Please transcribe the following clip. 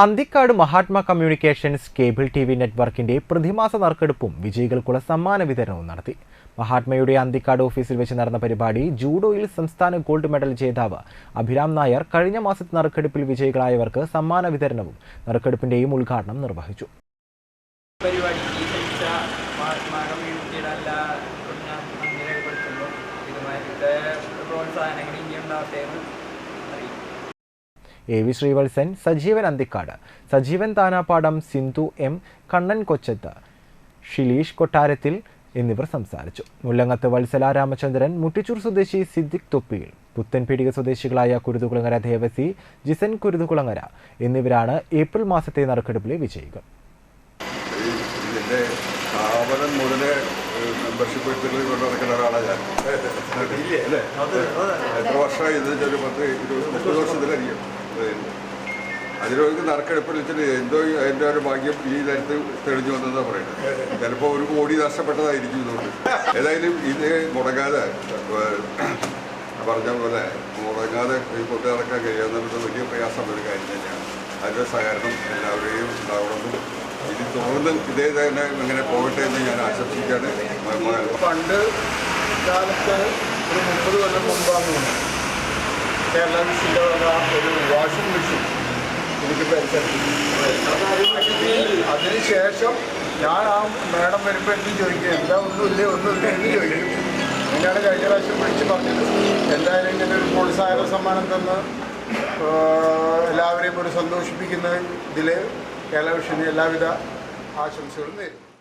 Anthikad Mahatma communications cable TV. നെറ്റ്വർക്കിന്റെ പ്രതിമാസ നറുക്കെടുപ്പും വിജയികൾക്കുള്ള സമ്മാന വിതരണവും നടത്തി. മഹാത്മയുടെ അന്തിക്കാട് ഓഫീസിൽ വെച്ച് നടന്ന പരിപാടി ജൂഡോയിൽ സംസ്ഥാന ഗോൾഡ് മെഡൽ ജേതാവ് അഭിരാം നായർ കഴിഞ്ഞ മാസത്തെ നറുക്കെടുപ്പിൽ വിജയികളായവർക്ക് സമ്മാന വിതരണവും നറുക്കെടുപ്പിന്റെയും ഉദ്ഘാടനം നിർവഹിച്ചു. AV ശ്രീവത്സൻ, സജീവൻ അന്തിക്കാട്, സജീവൻ താനാപ്പാടം, സിന്ധു എം, കണ്ണൻ കൊച്ചത്ത്, ഷിലീഷ് കൊട്ടാരത്തിൽ എന്നിവർ സംസാരിച്ചു. മുല്ലങ്ങത്ത് വത്സല രാമചന്ദ്രൻ, മുട്ടിച്ചൂർ സ്വദേശി സിദ്ദിഖ് തൊപ്പിയിൽ, പുത്തൻപീടിക സ്വദേശികളായ കുരുതുകുളങ്ങര ദേവസി, ജിസൻ കുരുതുകുളങ്ങര എന്നിവരാണ് ഏപ്രിൽ മാസത്തെ നറുക്കെടുപ്പിലെ വിജയികൾ. മെമ്പർഷിപ്പ് എടുത്തിട്ട് നടക്കുന്ന ഒരാളാണ് ഞാൻ. എത്ര വർഷമായി ഇത്? 30 വർഷത്തിലധികം. അതിലൊരു നറുക്കെടുപ്പിൽ വെച്ചിട്ട് എന്തോ എൻ്റെ ഒരു ഭാഗ്യം ഈ നേരത്ത് തെളിഞ്ഞു വന്നതാണ് പറയുന്നത്. ചിലപ്പോൾ 1 കോടി നഷ്ടപ്പെട്ടതായിരിക്കും ഇതുകൊണ്ട്. ഏതായാലും ഇത് മുടങ്ങാതെ പറഞ്ഞ പോലെ മുടങ്ങാതെ കൊണ്ടു നടക്കാൻ കഴിയാവുന്നത് വലിയ പ്രയാസം ഒരു കാര്യം തന്നെയാണ്. അതിൻ്റെ സഹകരണം എല്ലാവരുടെയും ഉണ്ടാവണമെന്നും ഇത് തുടർന്ന് ഇതേ തന്നെ ഇങ്ങനെ പോകട്ടെ എന്ന് ഞാൻ ആശംസിക്കുകയാണ്. പണ്ട് കാലത്ത് ഒരു 30 കൊല്ലം മുമ്പാണ് കേരള വിഷയുടെ ഒരു വാഷിംഗ് മെഷീൻ എനിക്ക് പരിചയപ്പെട്ടു. അതിനുശേഷം ഞാൻ ആ മേഡം വരുമ്പോൾ എനിക്ക് ചോദിക്കുക എന്താ ഒന്നുമില്ലേ എന്ന് ചോദിക്കും. അങ്ങനെയാണ് കഴിഞ്ഞ പ്രാവശ്യം വിളിച്ച് പറഞ്ഞത്. എന്തായാലും ഇങ്ങനെ ഒരു പ്രോത്സാഹന സമ്മാനം തന്ന് എല്ലാവരെയും ഒരു സന്തോഷിപ്പിക്കുന്ന ഇതിൽ കേരള വിഷന് എല്ലാവിധ ആശംസകളും നേരുന്നു.